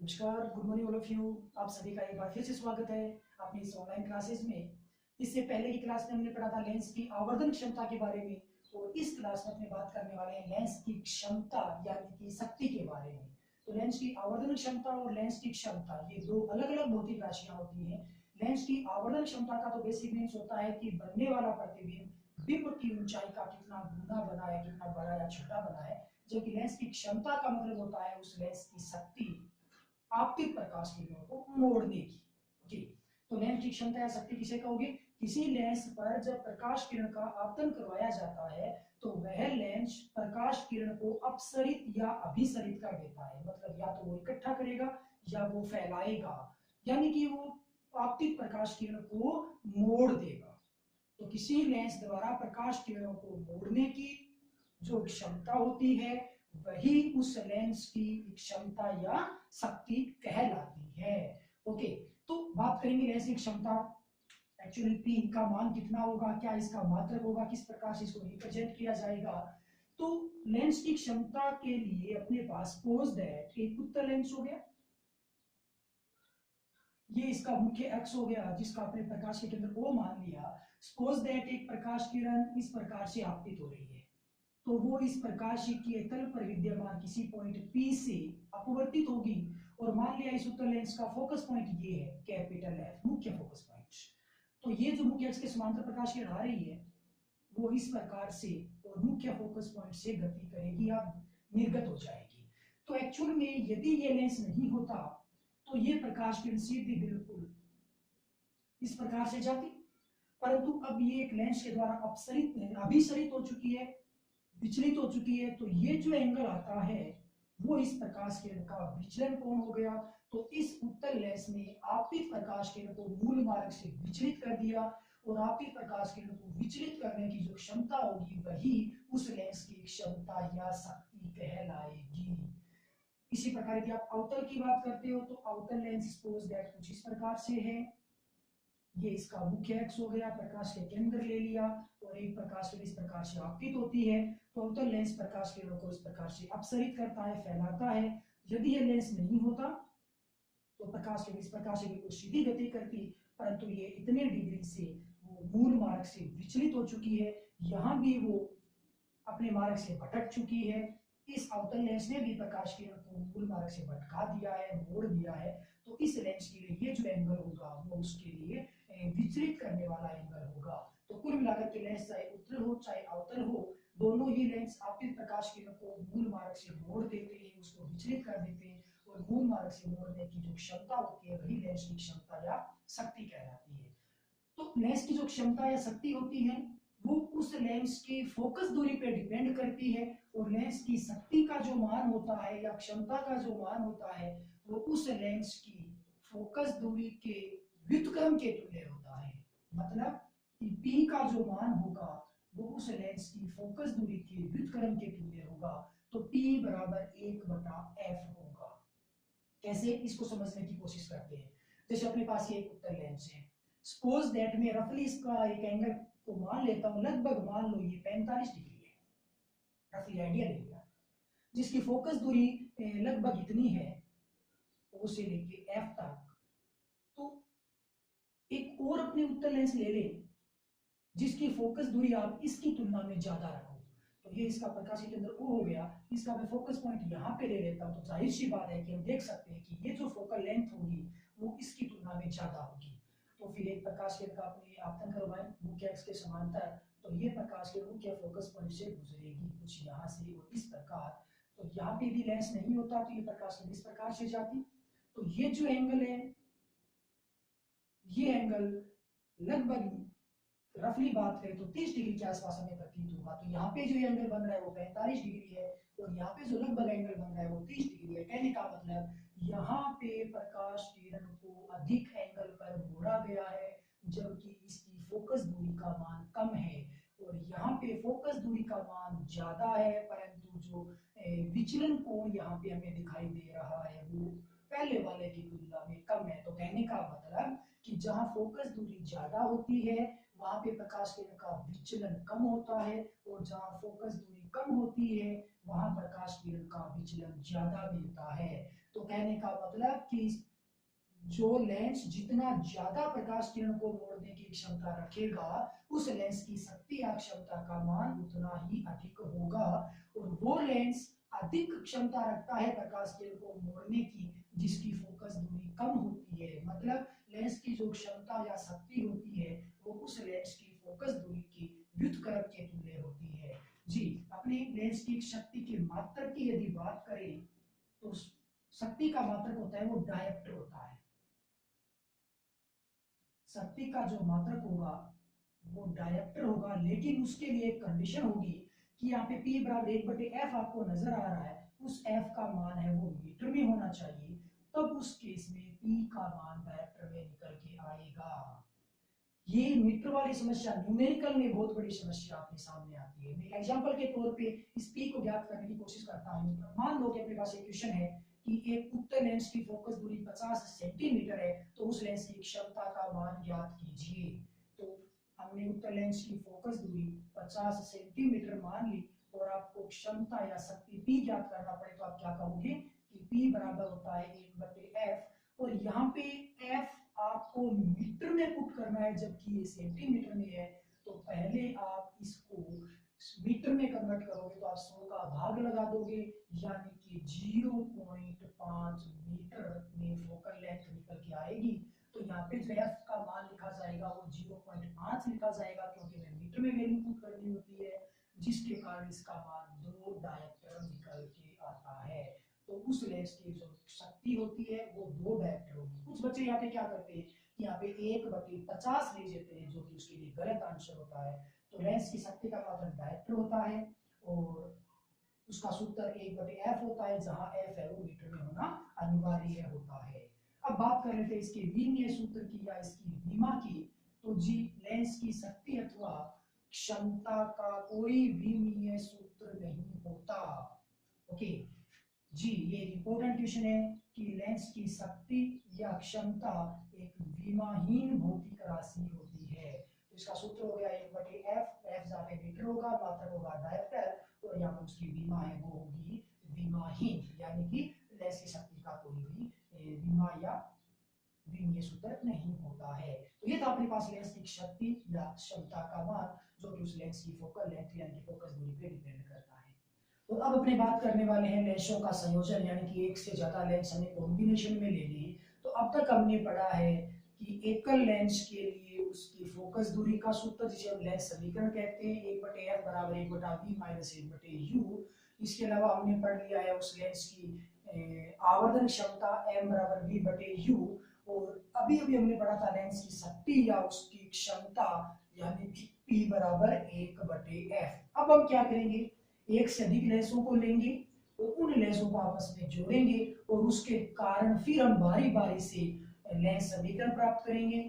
नमस्कार, good morning all of you. आप सभी का एक बार फिर से स्वागत है अपनी इस ऑनलाइन क्लासेस में। इससे पहले की क्लास में हमने पढ़ा था लेंस की आवर्धन क्षमता के बारे में, और इस क्लास में अपने बात करने वाले हैं लेंस की क्षमता यानी कि शक्ति के बारे में। तो लेंस की आवर्धन क्षमता और लेंस की क्षमता ये दो अलग अलग भौतिक राशियां होती हैं। लेंस की आवर्धन क्षमता का तो बेसिक मीन्स होता है कि बनने वाला प्रतिबिंब बिंब की ऊंचाई का कितना गुना बना है, कितना बड़ा या छोटा बना है। जबकि लेंस की क्षमता का मतलब होता है उस लेंस की शक्ति आपतित प्रकाश किरणों को मोड़ने की। ओके, तो लेंस की क्षमता या शक्ति किसे कहोगे? किसी लेंस पर जब प्रकाश किरण का आपतन करवाया जाता है तो वह लेंस प्रकाश किरण को अपसरित या अभिसरित कर देता है। मतलब या तो वो इकट्ठा करेगा या वो फैलाएगा, यानी कि वो आपतित प्रकाश किरण को मोड़ देगा। तो किसी लेंस द्वारा प्रकाश किरणों को मोड़ने की जो क्षमता होती है वही उस लेंस की क्षमता या शक्ति कहलाती है। ओके, तो बात करेंगे लेंस की क्षमता। एक्चुअली पी का मान कितना होगा, क्या इसका मात्रक होगा, किस प्रकार से इसको रिप्रेजेंट किया जाएगा। तो लेंस की क्षमता के लिए अपने पास सपोज दैट एक उत्तल लेंस हो गया, ये इसका मुख्य एक्स हो गया जिसका आपने प्रकाश के केंद्र O मान लिया। सपोज दैट एक प्रकाश किरण इस प्रकार से आपतित हो रही है, तो वो इस प्रकाशिकीय तल पर विद्यमान किसी पॉइंट P से अपवर्तित होगी। और मान लिया इस उत्तल लेंस का फोकस पॉइंट ये है कैपिटल F, मुख्य फोकस पॉइंट। तो ये जो मुख्य एक्स के समांतर प्रकाश किरण आ रही है वो इस प्रकार से और मुख्य फोकस पॉइंट से गति करेगी या निर्गत हो जाएगी। तो एक्चुअल में यदि ये लेंस नहीं होता तो ये प्रकाश किरण सीधी बिल्कुल इस प्रकार से जाती, परंतु अब ये एक लेंस के द्वारा अपसरित अभिसरित हो चुकी है, विचलित हो चुकी है। तो ये जो एंगल आता है वो इस प्रकाश किरण का विचलन कोण हो गया। तो इस उत्तल लेंस ने आपतित प्रकाश किरण को मूल मार्ग से विचलित कर दिया, और आपतित प्रकाश किरण को विचलित करने की जो क्षमता होगी वही उस लेंस की क्षमता या शक्ति कहलाएगी। इसी प्रकार यदि आप अवतल की बात करते हो तो अवतल लेंस सपोज दैट कुछ इस प्रकार से है, ये इसका मुख्य एक्स हो गया, प्रकाश के केंद्र ले लिया, और एक प्रकाश किरण इस प्रकार से आपतित होती है। तो अवतल लेंस प्रकाश किरणों को इस प्रकार से अपसरित करता है, फैलाता है। यदि यह लेंस नहीं होता तो प्रकाश किरण इस प्रकार से बिल्कुल सीधी गति करती, परंतु ये इतने डिग्री से वो मूल मार्ग से विचलित हो चुकी है, यहां भी वो अपने मार्ग से भटक चुकी है। इस अवतल लेंस ने भी प्रकाश किरण को मूल मार्ग से भटका दिया है, मोड़ दिया है। तो इस लेंस के लिए ये जो एंगल होगा वो उसके लिए विचलित करने वाला एंगल होगा। तो कुल मिलाकर के लेंस चाहे उत्तल हो चाहे अवतल हो, दोनों ही लेंस आपतित प्रकाश किरण को मूल मार्ग से मोड़ देते हैं, उसको विचलित कर देते हैं। और मूल मार्ग से मोड़ने की जो क्षमता होती है वही लेंस की क्षमता या शक्ति कहलाती है। तो लेंस की जो क्षमता या शक्ति होती है वो उस लेंस की फोकस दूरी पे डिपेंड करती है, और लेंस की शक्ति का जो मान होता है या क्षमता का जो मान होता है वो उस लेंस की फोकस दूरी के व्युत्क्रम के तुल्य होता है। मतलब कि P का जो मान होगा वो उस लेंस की फोकस दूरी के व्युत्क्रम के तुल्य होगा। तो P बराबर 1/f होगा। कैसे, इसको समझने की कोशिश करते हैं। जैसे अपने पास ये एक उत्तल लेंस है, सपोज दैट मैं रफली इसका एक एंगल को मान लेता हूं, लगभग मान लो ये 45 डिग्री है, रफली आइडिया ले लिया, जिसकी फोकस दूरी लगभग इतनी है ओ से लेके एफ तक। तो एक और अपने उत्तल लेंस ले लें जिसकी फोकस दूरी आप इसकी तुलना में ज्यादा रखो। तो ये इसका प्रकाश केंद्र O हो गया, इसका मैं फोकस पॉइंट यहाँ पे ले लेता हूँ, तो जाहिर सी बात है कि हम देख सकते हैं कि ये जो फोकल लेंथ होगी वो इसकी तुलना में ज्यादा होगी। तो फिर एक प्रकाश केंद्र का आपने आपतन करवाएं मुख्य एक्स के समांतर, तो ये प्रकाश के मुख्य फोकस पॉइंट से गुजरेगी कुछ यहाँ से और इस प्रकार। तो यहाँ पे भी लेंस नहीं होता तो ये प्रकाश केंद्र इस प्रकार से जाती। तो ये जो एंगल है ये एंगल लगभग रफली बात करें तो 30 डिग्री के आसपास हमें प्रतीत होगा। तो यहाँ पे जो एंगल बन रहा है वो 45 डिग्री है, और यहाँ पे जो लगभग एंगल बन रहा है वो 30 डिग्री है। कहने का मतलब यहाँ पे प्रकाश किरण को अधिक एंगल पर मोड़ा गया है, जबकि इसकी फोकस दूरी का मान कम है। और यहाँ पे फोकस दूरी का मान ज्यादा है, परंतु जो विचलन कोण यहाँ पे हमें दिखाई दे रहा है वो पहले वाले की तुलना में कम है। तो कहने का मतलब कि जहाँ फोकस दूरी ज्यादा होती है वहां पे प्रकाश किरण का विचलन कम होता है, और जहां फोकस दूरी कम होती है वहां प्रकाश किरण का विचलन ज्यादा मिलता है। तो कहने का मतलब कि जो लेंस जितना ज्यादा प्रकाश किरण को मोड़ने की क्षमता रखेगा, उस लेंस की शक्ति या क्षमता का मान उतना ही अधिक होगा। और वो लेंस अधिक क्षमता रखता है प्रकाश किरण को मोड़ने की जिसकी फोकस दूरी कम होती है। मतलब लेंस की जो क्षमता या शक्ति होती है वो उस लेंस की फोकस दूरी की व्युत्क्रम के तुल्य होती है। जी, अपने लेंस की शक्ति के मात्रक की यदि बात करें तो शक्ति का मात्रक होता है वो डायप्टर होता है। शक्ति का जो मात्रक होगा वो डायरेक्टर होगा, लेकिन उसके लिए एक कंडीशन होगी कि यहाँ पे P बराबर 1/f आपको नजर आ रहा है, उस f का मान है वो मीटर में होना चाहिए, तब उस केस में P का मान डायरेक्टर में निकल के आएगा। ये मीटर वाली समस्या न्यूमेरिकल में बहुत बड़ी समस्या आपके सामने आती है। मैं एग्जांपल के तौर पे इस P को ज्ञात करने की कोशिश करता हूँ। मान लो कि अपने पास एक क्वेश्चन है कि एक उत्तल लेंस की फोकस दूरी 50 सेंटीमीटर है, तो उस लेंस की क्षमता का मान ज्ञात कीजिए। तो हमने उत्तल लेंस की फोकस दूरी 50 सेंटीमीटर मान ली और आपको क्षमता या शक्ति P ज्ञात करना पड़े, तो आप क्या कहोगे कि P बराबर होता है 1/f। और यहाँ पे f आपको मीटर में पुट करना है जबकि ये सेंटीमीटर में है, तो पहले आप इसको मीटर में कन्वर्ट करोगे तो आप 100 का भाग लगा दोगे, यानी कि 0.5 मीटर में फोकल लेंथ निकल के आएगी। तो यहाँ पे जो f का मान लिखा जाएगा वो 0.5 लिखा जाएगा क्योंकि हमें मीटर में वैल्यू पुट करनी होती है, जिसके कारण इसका मान 2 डायप्टर निकल के आता है। तो उस लेंस की जो शक्ति होती है वो 2 डायप्टर होगी। कुछ बच्चे यहाँ पे क्या करते हैं कि यहाँ पे 1/50 ले लेते हैं, जो कि उसके लिए गलत आंसर होता है। तो लेंस की शक्ति का मात्रक डायप्टर होता है और उसका सूत्र 1/f होता है, जहां f है वो मीटर में होना अनिवार्य होता है। अब बात कर लेते हैं इसके विमीय सूत्र की या इसकी विमा की। तो जी, लेंस की शक्ति अथवा क्षमता का कोई विमीय सूत्र नहीं होता। ओके जी, ये इंपॉर्टेंट क्वेश्चन है कि लेंस की शक्ति या क्षमता एक विमाहीन भौतिक राशि होती है। तो इसका सूत्र हो गया 1/f, f जहाँ पे मीटर होगा, मात्रक होगा डायप्टर और यहाँ पे उसकी विमा है वो होगी विमाहीन, यानी कि लेंस की शक्ति का कोई भी विमा या विमीय सूत्र नहीं होता है। तो ये था अपने पास लेंस की शक्ति या क्षमता का मान, जो कि उस लेंस की फोकल लेंथ यानी कि फोकस दूरी पे डिपेंड करता है। तो अब अपने बात करने वाले हैं लेंसों का संयोजन, यानी कि एक से ज्यादा लेंस हमें कॉम्बिनेशन में लेने हैं। तो अब तक हमने पढ़ा है कि एकल लेंस के लिए उसकी फोकस दूरी का सूत्र, जिसे हम लेंस समीकरण कहते हैं, 1/f बराबर 1/v माइनस 1/u। इसके अलावा हमने पढ़ लिया है उस लेंस की आवर्धन क्षमता m बराबर v/u। और अभी अभी हमने पढ़ा था लेंस की शक्ति या उसकी क्षमता, यानी कि P बराबर 1/f। अब हम क्या करेंगे, एक से अधिक लेंसों को लेंगे और उन लेंसों को आपस में जोड़ेंगे और उसके कारण फिर हम बारी बारी से लेंस समीकरण प्राप्त करेंगे,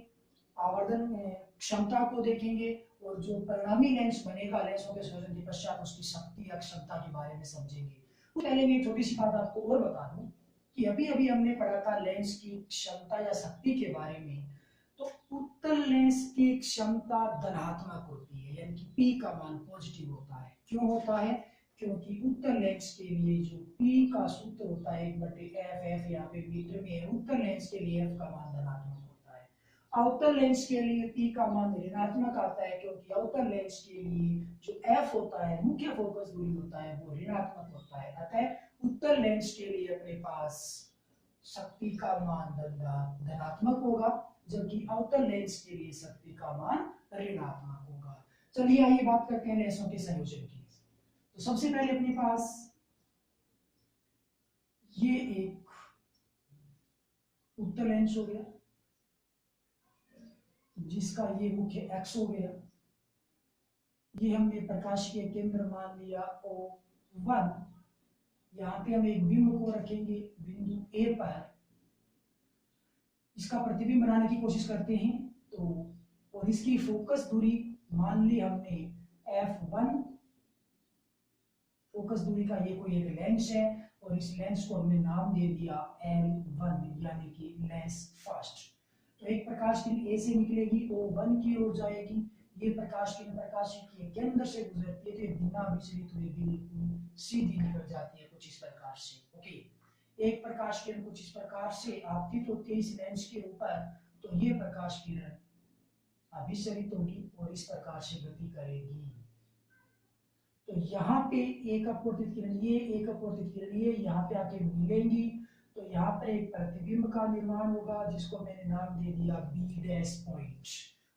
आवर्धन क्षमता को देखेंगे और जो परिणामी लेंस बनेगा लेंसों के संयोजन के पश्चात उसकी शक्ति या क्षमता के बारे में समझेंगे। तो पहले मैं छोटी सी बात आपको और बता दूं कि अभी अभी हमने पढ़ा था लेंस की क्षमता या शक्ति के बारे में। तो उत्तल लेंस की क्षमता धनात्मक होती है, यानी कि P का मान पॉजिटिव होता है। क्यों होता है? क्योंकि उत्तल लेंस के लिए जो P का सूत्र होता है 1/f, f यहाँ पे मीटर में है, उत्तल लेंस के लिए f का मान धनात्मक होता है। अवतल लेंस के लिए P का मान ऋणात्मक आता है, क्योंकि अवतल लेंस के लिए जो f होता है, मुख्य फोकस दूरी होता है, वो ऋणात्मक होता है। अतः उत्तल लेंस के लिए अपने पास शक्ति का मान धनात्मक होगा, जबकि अवतल लेंस के लिए शक्ति का मान ऋणात्मक होगा। चलिए आइए बात करते हैं लेंसों के संयोजन की। तो सबसे पहले अपने पास ये एक उत्तल लेंस हो गया जिसका ये मुख्य एक्स हो गया, ये हमने प्रकाश के केंद्र मान लिया O1। यहाँ पे हम एक बिंब को रखेंगे बिंदु A पर, इसका प्रतिबिंब बनाने की कोशिश करते हैं। तो और इसकी फोकस दूरी मान ली हमने f1, फोकस दूरी का ये कोई एक लेंस है और इस लेंस को हमने नाम दे दिया L1, यानी कि लेंस फर्स्ट। तो एक प्रकाश किरण A से निकलेगी, O1 की ओर जाएगी। ये प्रकाश किरण प्रकाश के केंद्र से गुजरती है, तो बिना विचलित हुए बिल्कुल सीधी निकल जाती है कुछ इस प्रकार से। ओके, एक प्रकाश किरण कुछ इस प्रकार से आपतित होती है इस लेंस के ऊपर, तो ये प्रकाश किरण अभिसरित होगी और इस प्रकार से गति करेगी। तो यहाँ पे एक अपवर्तित किरण एक अपवर्तित किरण यहाँ पे आके मिलेंगी, तो यहाँ पर एक प्रतिबिंब का निर्माण होगा जिसको मैंने नाम दे दिया बी डैश पॉइंट।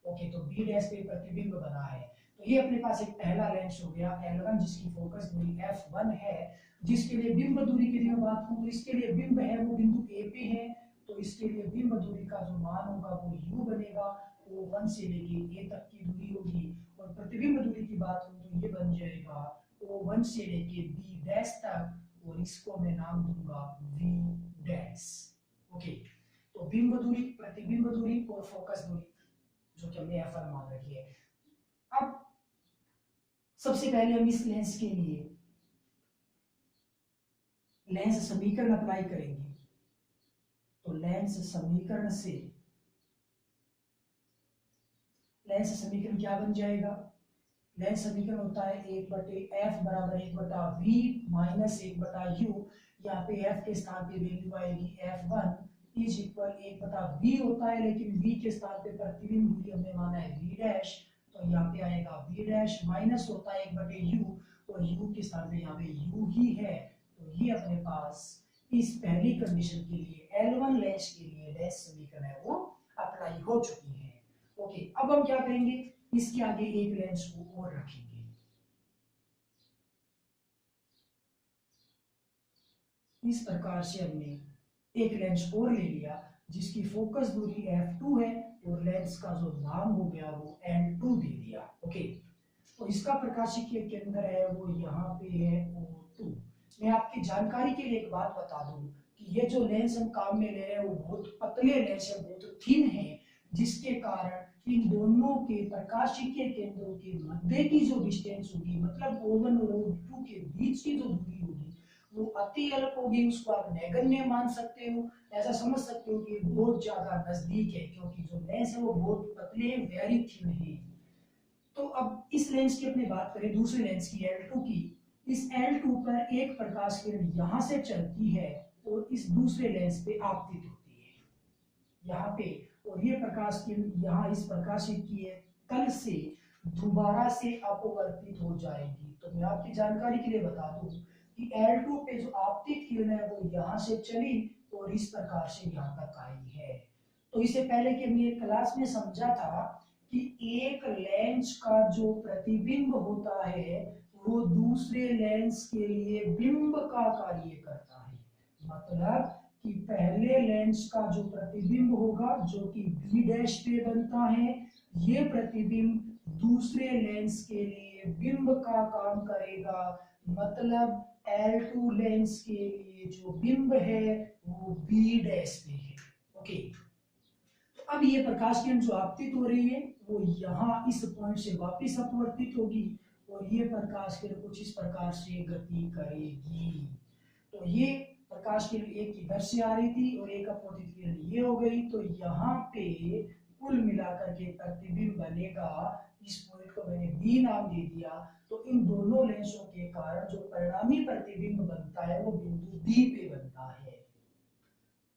ओके, तो बी डैश पे प्रतिबिंब बना है। तो ये अपने पास एक पहला लेंस हो गया L1 जिसकी फोकस दूरी f1 है, जिसके लिए बिंब दूरी की मैं बात करूं तो इसके लिए बिंब है वो बिंदु A पे है, तो इसके लिए बिंब दूरी का जो मान होगा वो u बनेगा, वो 1 से लेके a तक की दूरी होगी। और प्रतिबिंब दूरी की बात करूं तो ये बन जाएगा O1 से लेके b डैश तक, और इसको मैं नाम दूंगा v डैश। ओके, तो बिंब दूरी, प्रतिबिंब दूरी और फोकस दूरी जो कि हमने f1 मान रखी है। अब सबसे पहले हम इस लेंस के लिए लेंस समीकरण अप्लाई करेंगे। तो लेंस समीकरण क्या बन जाएगा? लेंस समीकरण होता है 1/f बराबर 1/v माइनस 1/u। यहाँ पे f के स्थान पे वैल्यू आएगी f1 इज इक्वल 1/v होता है, लेकिन v के स्थान पे प्रतिबिंब दूरी हमने माना है v डैश, तो यहाँ पे आएगा v डैश माइनस होता है 1/u, और u के स्थान पे यहाँ पे u ही है। तो ये अपने पास इस पहली कंडीशन के लिए L1 लेंस के लिए लेंस समीकरण है वो अप्लाई हो चुकी है। ओके, अब हम क्या करेंगे, इसके आगे एक लेंस को और रखेंगे। इस प्रकार से हमने एक लेंस और ले लिया जिसकी फोकस दूरी f2 है और लेंस का जो नाम हो गया वो N2 दे दिया। ओके, तो इसका प्रकाशिकीय केंद्र है वो यहाँ पे है O2। मैं आपकी जानकारी के लिए एक बात बता दूं कि ये जो लेंस हम काम में ले रहे हैं वो बहुत पतले लेंस है, बहुत थिन है, जिसके कारण इन दोनों के प्रकाशिकीय केंद्रों के मध्य की जो डिस्टेंस होगी, मतलब O1 और O2 के बीच की जो दूरी होगी वो अति अल्प होगी, उसको आप नगण्य मान सकते हो, ऐसा समझ सकते हो कि बहुत ज्यादा नजदीक है, क्योंकि जो लेंस है वो बहुत पतले वेरी थिन है। तो अब इस लेंस की अपनी बात करें, दूसरे लेंस की L2 की, इस L2 पर एक प्रकाश किरण यहां से चलती है और इस दूसरे लेंस पे आपतित होती है यहाँ पे, और ये प्रकाश किरण यहाँ इस प्रकाशिकीय तल से दोबारा से अपवर्तित हो जाएगी। तो मैं आपकी जानकारी के लिए बता दूं कि L2 पे जो आपतित किरण है वो यहाँ से चली और इस प्रकार से यहाँ तक आई है। तो इससे पहले कि हमने क्लास में समझा था कि एक लेंस का जो प्रतिबिंब होता है वो दूसरे लेंस के लिए बिंब का कार्य करता है, मतलब कि पहले लेंस का जो प्रतिबिंब होगा जो कि बी डैश पे बनता है, ये प्रतिबिंब दूसरे लेंस के लिए बिंब का काम करेगा, मतलब L2 लेंस के लिए जो बिंब है वो बी डैश पे है। ओके, तो अब ये प्रकाश किरण जो आपतित हो रही है वो यहाँ इस पॉइंट से वापस अपवर्तित होगी और ये प्रकाश किरण कुछ इस प्रकार से गति करेगी। तो ये प्रकाश किरण एक इधर से आ रही थी और एक अपवर्तित किरण ये हो गई, तो यहाँ पे कुल मिलाकर के प्रतिबिंब बनेगा, इस पॉइंट को मैंने बी नाम दे दिया। तो इन दोनों लेंसों के कारण जो परिणामी प्रतिबिंब बनता है वो बिंदु बी पे बनता है।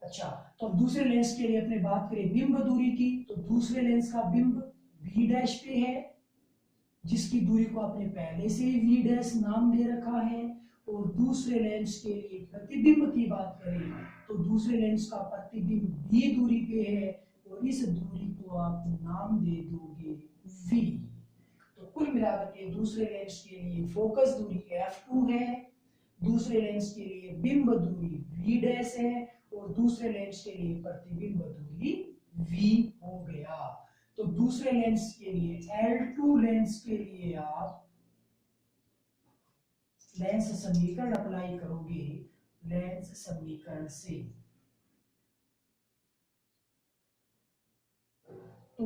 अच्छा, तो अब दूसरे लेंस के लिए अपने बात करें बिंब दूरी की, तो दूसरे लेंस का बिंब v डैश पे है, जिसकी दूरी को आपने पहले से ही v डैश नाम दे रखा है। और दूसरे लेंस के लिए प्रतिबिंब की बात करें तो दूसरे लेंस का प्रतिबिंब v दूरी पे है और इस दूरी को आप नाम दे दोगे v। तो कुल मिलाकर के दूसरे लेंस के लिए फोकस दूरी f2 है, दूसरे लेंस के लिए बिंब दूरी v डैश है और दूसरे लेंस के लिए प्रतिबिंब दूरी v हो गया। तो दूसरे लेंस के लिए L2 लेंस के लिए आप लेंस समीकरण अप्लाई करोगे, लेंस समीकरण से तो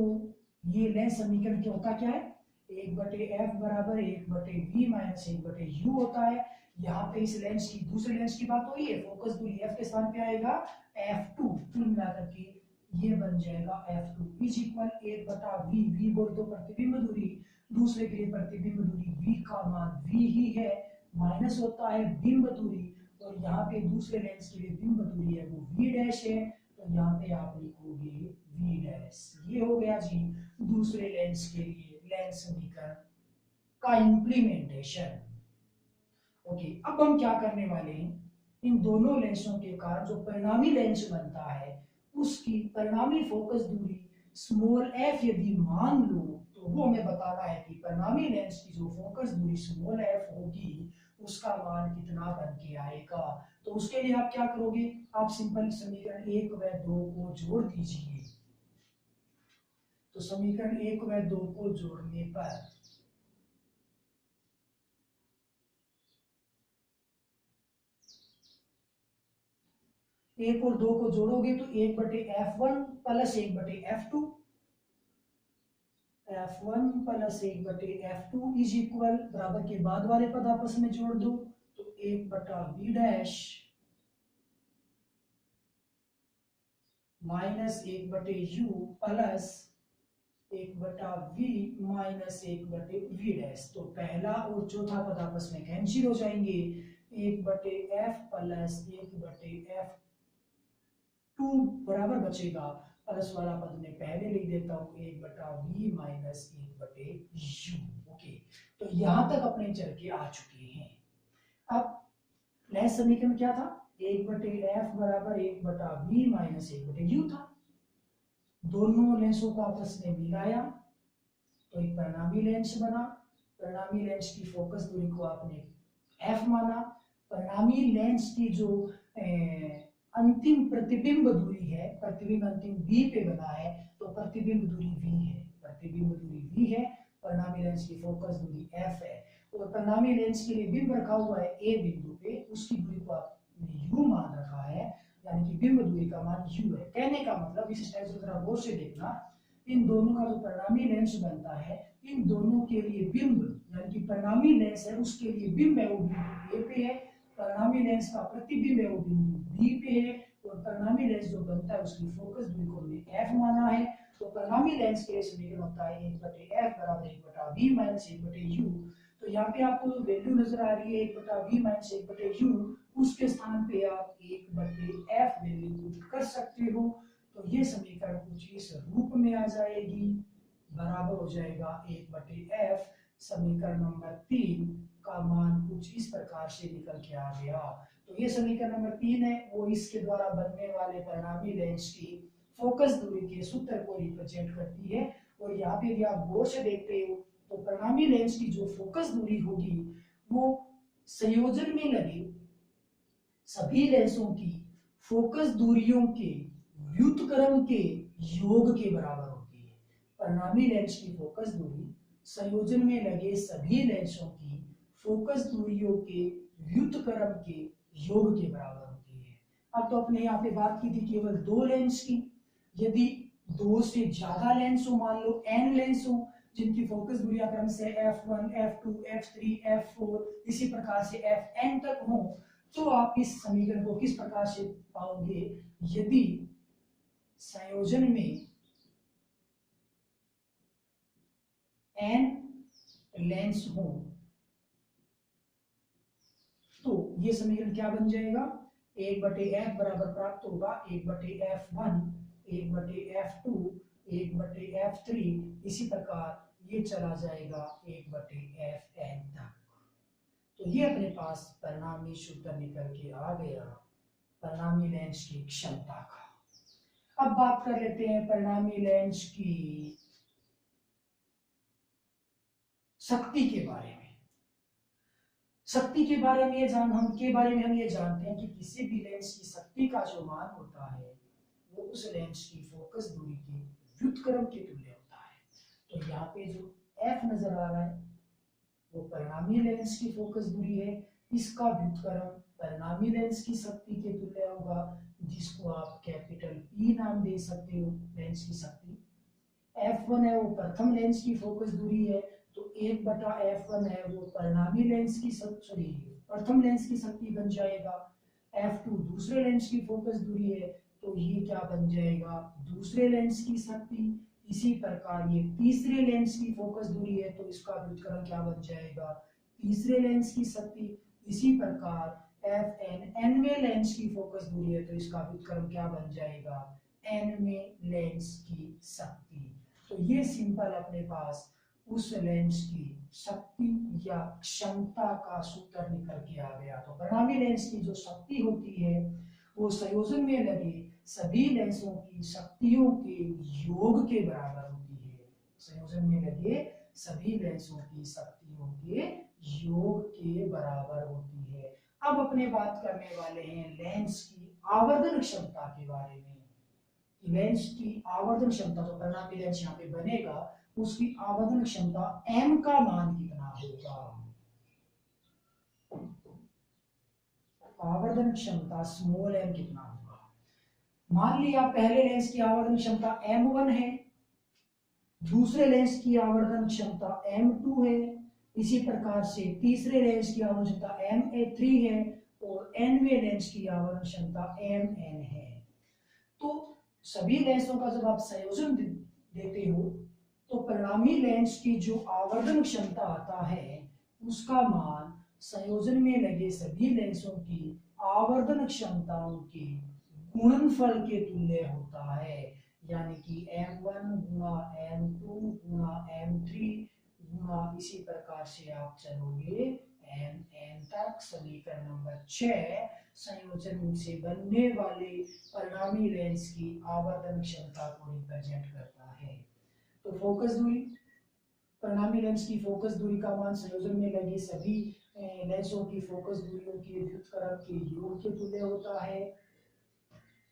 ये लेंस समीकरण क्या होता क्या है, 1/f बराबर 1/v माइनस 1/u होता है। यहाँ पे इस लेंस की दूसरे लेंस की बात हो रही है, फोकस दूरी f के स्थान पे आएगा f2, कुल मिलाकर के ये बन जाएगा f2 is equal 1/v, v बोल तो प्रतिबिंब दूरी, दूसरे के लिए प्रतिबिंब दूरी v का मान v ही है, माइनस होता है बिंब दूरी, और यहाँ पे दूसरे लेंस के लिए बिंब दूरी है वो v डैश है, तो यहाँ पे आप लिखोगे v डैश। ये हो गया जी दूसरे लेंस के लिए लेंस समीकरण का इम्प्लीमेंटेशन। ओके, अब हम क्या करने वाले हैं, इन दोनों लेंसों के कारण जो परिणामी लेंस बनता है उसकी परिणामी फोकस दूरी स्मॉल f यदि मान लो, तो वो हमें बताना है कि परिणामी लेंस की जो फोकस दूरी स्मॉल f होगी उसका मान कितना बन के आएगा। तो उसके लिए आप क्या करोगे, आप सिंपल समीकरण 1 व 2 को जोड़ दीजिए। तो समीकरण 1 व 2 को जोड़ने पर 1 और 2 को जोड़ोगे तो 1/f1 plus 1/f2, f1 plus 1/f2 is equal, बराबर के बाद वाले पद आपस में जोड़ दो तो 1/v dash minus 1/u plus 1/v minus 1/v dash. तो पहला और चौथा पद आपस में कैंसिल हो जाएंगे, 1/f प्लस 1/f2 बराबर बचेगा, प्लस वाला पद में पहले लिख देता हूं 1/v माइनस 1/u। ओके, तो यहां तक अपने चल के आ चुके हैं। अब लेंस समीकरण क्या था, 1/f बराबर 1/v माइनस 1/u था। दोनों लेंसों को आपस में मिलाया तो एक परिणामी लेंस बना। परिणामी लेंस की फोकस दूरी को आपने f माना। परिणामी लेंस की जो अंतिम प्रतिबिंब दूरी है, प्रतिबिंब अंतिम v पे बना है तो प्रतिबिंब दूरी v है, प्रतिबिंब दूरी v है, परिणामी लेंस की फोकस दूरी f है, और परिणामी लेंस के लिए बिंब रखा हुआ है a बिंदु पे, उसकी दूरी को आपने u मान रखा है, यानी कि बिंब दूरी का मान u है। कहने का मतलब इस स्टेज को जरा गौर से देखना, इन दोनों का जो परिणामी लेंस बनता है, इन दोनों के लिए बिंब यानी कि परिणामी लेंस है उसके लिए बिंब है वो बिंदु a पे है, परिणामी लेंस का प्रतिबिंब है वो बिंदु b पे है, और परिणामी लेंस जो बनता है उसकी फोकस दूरी को हमने f माना है। तो परिणामी लेंस के लिए समीकरण होता है 1/f बराबर 1/v माइनस 1/u। तो यहाँ पे आपको जो वैल्यू नजर आ रही है 1/v माइनस 1/u, उसके स्थान पे आप 1/f वैल्यू पुट कर सकते हो। तो ये समीकरण कुछ इस रूप में आ जाएगी, बराबर हो जाएगा 1/f। समीकरण नंबर 3 का मान कुछ इस प्रकार से निकल के आ गया। तो ये समीकरण नंबर 3 है, वो इसके द्वारा बनने वाले परिणामी लेंस की फोकस दूरी के सूत्र को रिप्रेजेंट करती है। और यहाँ पे यदि आप गौर से देखते हो तो परिणामी लेंस की जो फोकस दूरी होगी वो संयोजन में लगे सभी लेंसों की फोकस दूरियों के व्युत्क्रम के योग के बराबर होती है। परिणामी लेंस की फोकस दूरी संयोजन में लगे सभी लेंसों की फोकस दूरियों के व्युत्क्रम के योग के बराबर होती है। अब तो अपने यहाँ पे बात की थी केवल दो लेंस की, यदि दो से ज्यादा लेंस हो, मान लो n लेंस हो जिनकी फोकस दूरियां क्रम से f1, f2, f3, f4 इसी प्रकार से fn तक हो, तो आप इस समीकरण को किस प्रकार से पाओगे, यदि संयोजन में n लेंस हो तो ये समीकरण क्या बन जाएगा, 1/f बराबर प्राप्त होगा 1/f1, 1/f2, 1/f3, इसी प्रकार ये चला जाएगा 1/fn तक। तो ये अपने पास परिणामी सूत्र निकल के आ गया परिणामी लेंस की क्षमता का। अब बात कर लेते हैं परिणामी लेंस की शक्ति के बारे में। शक्ति के बारे में हम ये जानते हैं कि किसी भी लेंस की शक्ति का जो मान होता है वो उस लेंस की फोकस दूरी के व्युत्क्रम के तुल्य होता है। तो यहाँ पे जो f नजर आ रहा है वो परिणामी लेंस की फोकस दूरी है, इसका व्युत्क्रम परिणामी लेंस की शक्ति के तुल्य होगा, जिसको आप कैपिटल P नाम दे सकते हो लेंस की शक्ति। f1 है वो प्रथम लेंस की फोकस दूरी है, तो 1/f1 है वो परिणामी लेंस की प्रथम लेंस की शक्ति बन जाएगा। f2 दूसरे लेंस की फोकस दूरी है, तो ये क्या बन जाएगा, दूसरे लेंस की शक्ति। इसी प्रकार ये तीसरे लेंस की फोकस दूरी है, तो इसका व्युत्क्रम क्या बन जाएगा, तीसरे लेंस की शक्ति। इसी प्रकार एफ एन, एनवे लेंस की फोकस दूरी है, तो इसका व्युत्क्रम क्या बन जाएगा, एनवे लेंस की शक्ति। तो ये सिंपल अपने पास उस लेंस की शक्ति या क्षमता का सूत्र निकल के आ गया। तो परिणामी लेंस की जो शक्ति होती है वो संयोजन में लगे सभी लेंसों की शक्तियों के योग के बराबर होती है। संयोजन में लगे सभी लेंसों की शक्तियों के योग के बराबर होती है। अब अपने बात करने वाले हैं लेंस की आवर्धन क्षमता के बारे में। लेंस की आवर्धन क्षमता, तो परिणामी लेंस यहाँ पे बनेगा, उसकी आवर्धन क्षमता m का मान कितना होगा, आवर्धन क्षमता स्मॉल m कितना होगा। मान लिया पहले लेंस की आवर्धन क्षमता m1 है, दूसरे लेंस की आवर्धन क्षमता m2 है, इसी प्रकार से तीसरे लेंस की आवर्धन क्षमता ma3 है और nवे लेंस की आवर्धन क्षमता mn है। तो सभी लेंसों का जब आप संयोजन देते हो तो परिणामी लेंस की जो आवर्धन क्षमता आता है उसका मान संयोजन में लगे सभी लेंसों की आवर्धन क्षमताओं के गुणनफल के तुल्य होता है, यानी कि m1 गुणा m2 गुणा m3 गुणा इसी प्रकार से आप चलोगे mn तक। समीकरण नंबर 6 संयोजन से बनने वाले परिणामी लेंस की आवर्धन क्षमता को रिप्रेजेंट करता है। तो फोकस दूरी, परिणामी लेंस की फोकस दूरी का मान संयोजन में लगे सभी लेंसों की फोकस दूरियों के व्युत्क्रम के योग के तुल्य होता है।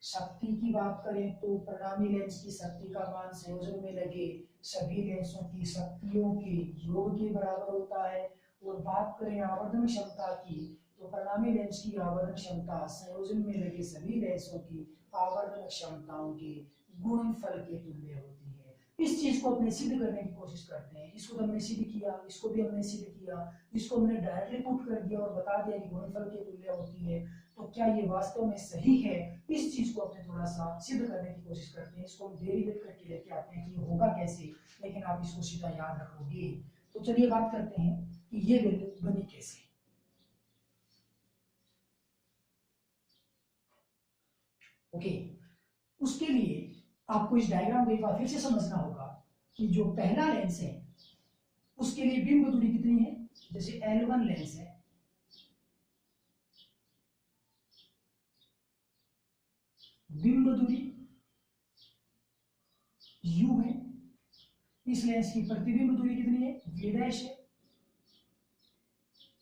शक्ति की बात करें तो परिणामी लेंस की शक्ति का मान संयोजन में लगे सभी लेंसों की शक्तियों के योग के बराबर होता है। और बात करें आवर्धन क्षमता की तो परिणामी लेंस की आवर्धन क्षमता संयोजन में लगे सभी लेंसों की आवर्धन क्षमताओं के गुणनफल के तुल्य होती है। इस चीज को अपने सिद्ध करने की कोशिश करते हैं। इसको तो हमने सिद्ध किया, इसको भी हमने सिद्ध किया, इसको हमने डायरेक्टली पुट कर दिया और बता दिया कि गुणनफल के तुल्य होती है। तो क्या ये वास्तव में सही है, इस चीज को अपने थोड़ा सा सिद्ध करने की कोशिश करते हैं। इसको हम डेरिवेट करके लेके आते हैं कि ये होगा कैसे, लेकिन आप इसको सीधा याद रखोगे। तो चलिए बात करते हैं कि ये वैल्यू बनी कैसे। ओके, उसके लिए आपको इस डायग्राम को एक बार फिर से समझना होगा कि जो पहला लेंस है उसके लिए बिंब दूरी कितनी है। जैसे L1 लेंस है, बिंब दूरी u है, इस लेंस की प्रतिबिंब दूरी कितनी है, v डैश है,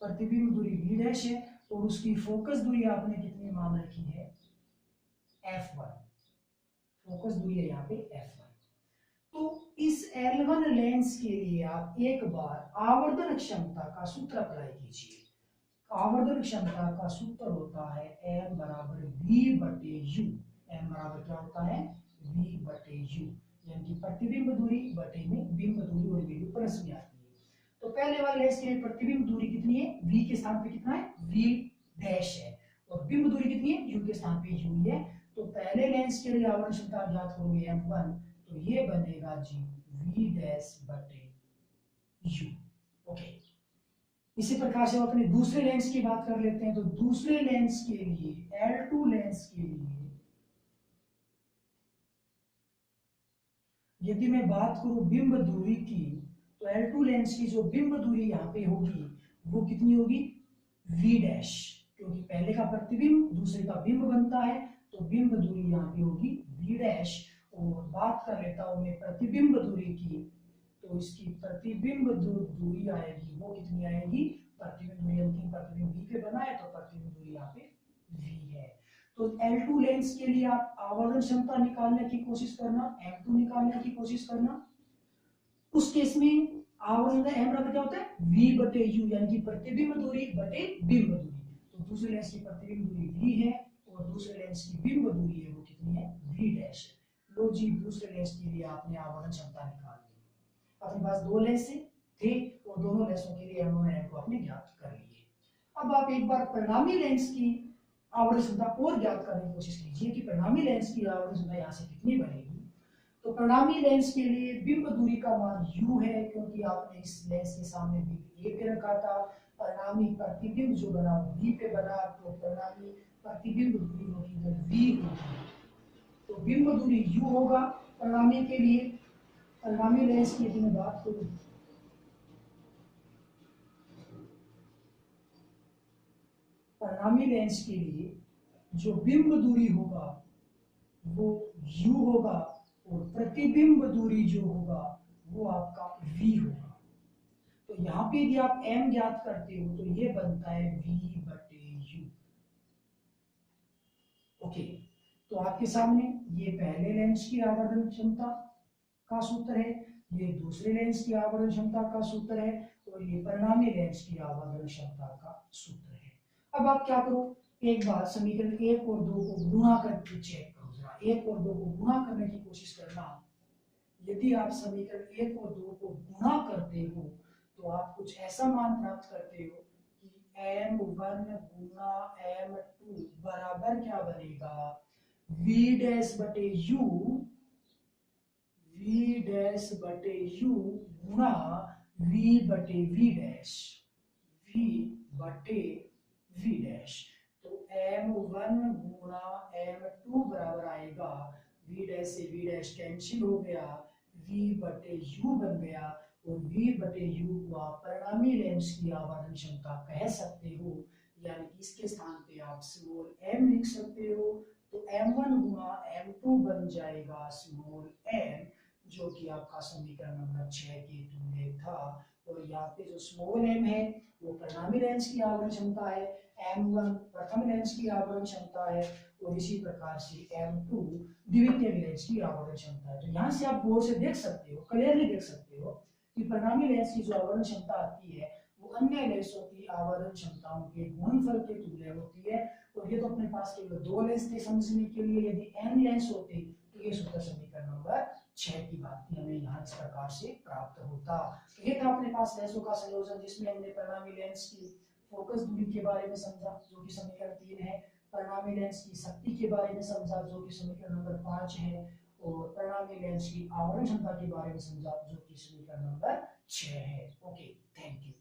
प्रतिबिंब दूरी v डैश है, और उसकी फोकस दूरी आपने कितनी मान रखी है, f1, फोकस दूरी है यहाँ पे f1। तो इस L1 लेंस के लिए आप एक बार आवर्धन क्षमता का सूत्र अप्लाई कीजिए। आवर्धन क्षमता का सूत्र होता है m बराबर v बटे u। m बराबर क्या होता है, v बटे u, यानी कि प्रतिबिंब दूरी बटे में बिंब दूरी और वैल्यू प्लस में आती है। तो पहले वाले लेंस के लिए प्रतिबिंब दूरी कितनी है, v के स्थान पे कितना है, v डैश है, और बिंब दूरी कितनी है, u के स्थान पे u है। तो पहले लेंस के लिए आवर्धन क्षमता ज्ञात करोगे m1, तो ये बनेगा जी v डैश बटे u। ओके, इसी प्रकार से हम अपने दूसरे लेंस की बात कर लेते हैं। तो दूसरे लेंस के लिए L2 लेंस के लिए यदि मैं बात करूं बिंब दूरी की, तो L2 लेंस की जो बिंब दूरी यहाँ पे होगी वो कितनी होगी, v डैश, क्योंकि पहले का प्रतिबिंब दूसरे का बिंब बनता है, तो बिंब दूरी यहाँ पे होगी v डैश। और बात कर लेता हूं मैं प्रतिबिंब दूरी की, तो इसकी प्रतिबिंब दूरी आएगी वो कितनी आएगी, प्रतिबिंब दूरी अंतिम प्रतिबिंब v पे बना है, तो प्रतिबिंब दूरी यहाँ पे v है। तो L2 लेंस के लिए आप आवर्धन क्षमता निकालने की कोशिश करना, M2 निकालने की कोशिश करना। उस केस में आवर्धन m बराबर क्या होता है, v बटे u, यानी कि प्रतिबिंब दूरी बटे बिंब दूरी। तो दूसरे लेंस की प्रतिबिंब दूरी v है और दूसरे लेंस की बिंब दूरी है वो कितनी है, v डैश है। लो जी, दूसरे लेंस के लिए आपने आवर्धन क्षमता निकाल ली। अपने पास दो लेंस थे और दोनों लेंसों के लिए m1 और m2 आपने ज्ञात कर लिए। अब आप एक बार परिणामी लेंस की आवर्धन क्षमता और ज्ञात करने की कोशिश कीजिए कि परिणामी लेंस की आवर्धन क्षमता यहाँ से कितनी बनेगी। तो परिणामी लेंस के लिए बिंब दूरी का मान u है, क्योंकि आपने इस लेंस के सामने बिंब a पे रखा था, परिणामी प्रतिबिंब जो बना वो v पे बना, तो परिणामी प्रतिबिंब दूरी होगी इधर v होगी, तो बिंब दूरी u होगा परिणामी के लिए। परिणामी लेंस की यदि मैं बात करूं, परिणामी लेंस के लिए जो बिंब दूरी होगा वो u होगा और प्रतिबिंब दूरी जो होगा वो आपका v होगा। तो यहाँ पे यदि आप m ज्ञात करते हो तो ये बनता है v बटे u। ओके, तो आपके सामने ये पहले लेंस की आवर्धन क्षमता का सूत्र है, ये दूसरे लेंस की आवर्धन क्षमता का सूत्र है, और ये परिणामी लेंस की आवर्धन क्षमता का सूत्र है। अब आप क्या करो, एक बार समीकरण 1 और 2 को गुणा करके चेक करो जरा। 1 और 2 को गुणा करने की कोशिश करना। यदि आप समीकरण 1 और 2 को गुणा करते हो तो आप कुछ ऐसा मान प्राप्त करते हो कि m1 गुना m2 बराबर क्या बनेगा, v डैश बटे u, v डैश बटे u गुना v बटे v डैश, v बटे v डैश। तो m1 गुना m2 बराबर आएगा, v डैश से v डैश कैंसिल हो गया, v बटे u बन गया, और v बटे u को आप परिणामी लेंस की आवर्धन क्षमता कह सकते हो, यानी कि इसके स्थान पे आप स्मॉल m लिख सकते हो। तो m1 गुना m2 बन जाएगा स्मॉल m, जो कि आपका समीकरण नंबर 6 के तुल्य था। और यहाँ पे जो स्मॉल m है वो परिणामी लेंस की आवर्धन क्षमता है, m1 प्रथम लेंस की आवर्धन क्षमता है, और इसी प्रकार से m2 द्वितीय लेंस की आवर्धन क्षमता है। तो यहाँ से आप गौर से देख सकते हो, क्लियरली देख सकते हो कि परिणामी लेंस की जो आवर्धन क्षमता आती है वो अन्य लेंसों की आवर्धन क्षमताओं के गुणनफल के तुल्य होती है। और ये तो अपने पास केवल 2 लेंस थे समझने के लिए, यदि n लेंस होते तो ये सूत्र समीकरण नंबर 6 की बात थी, हमें यहाँ इस प्रकार से प्राप्त होता। तो ये था अपने पास लेंसों का संयोजन, जिसमें हमने परिणामी लेंस की फोकस दूरी के बारे में समझा जो कि समीकरण 3 है, परिणामी लेंस की शक्ति के बारे में समझा जो कि समीकरण नंबर 5 है, और परिणामी लेंस की आवरण क्षमता के बारे में समझा जो कि समीकरण नंबर 6 है। Okay, thank you.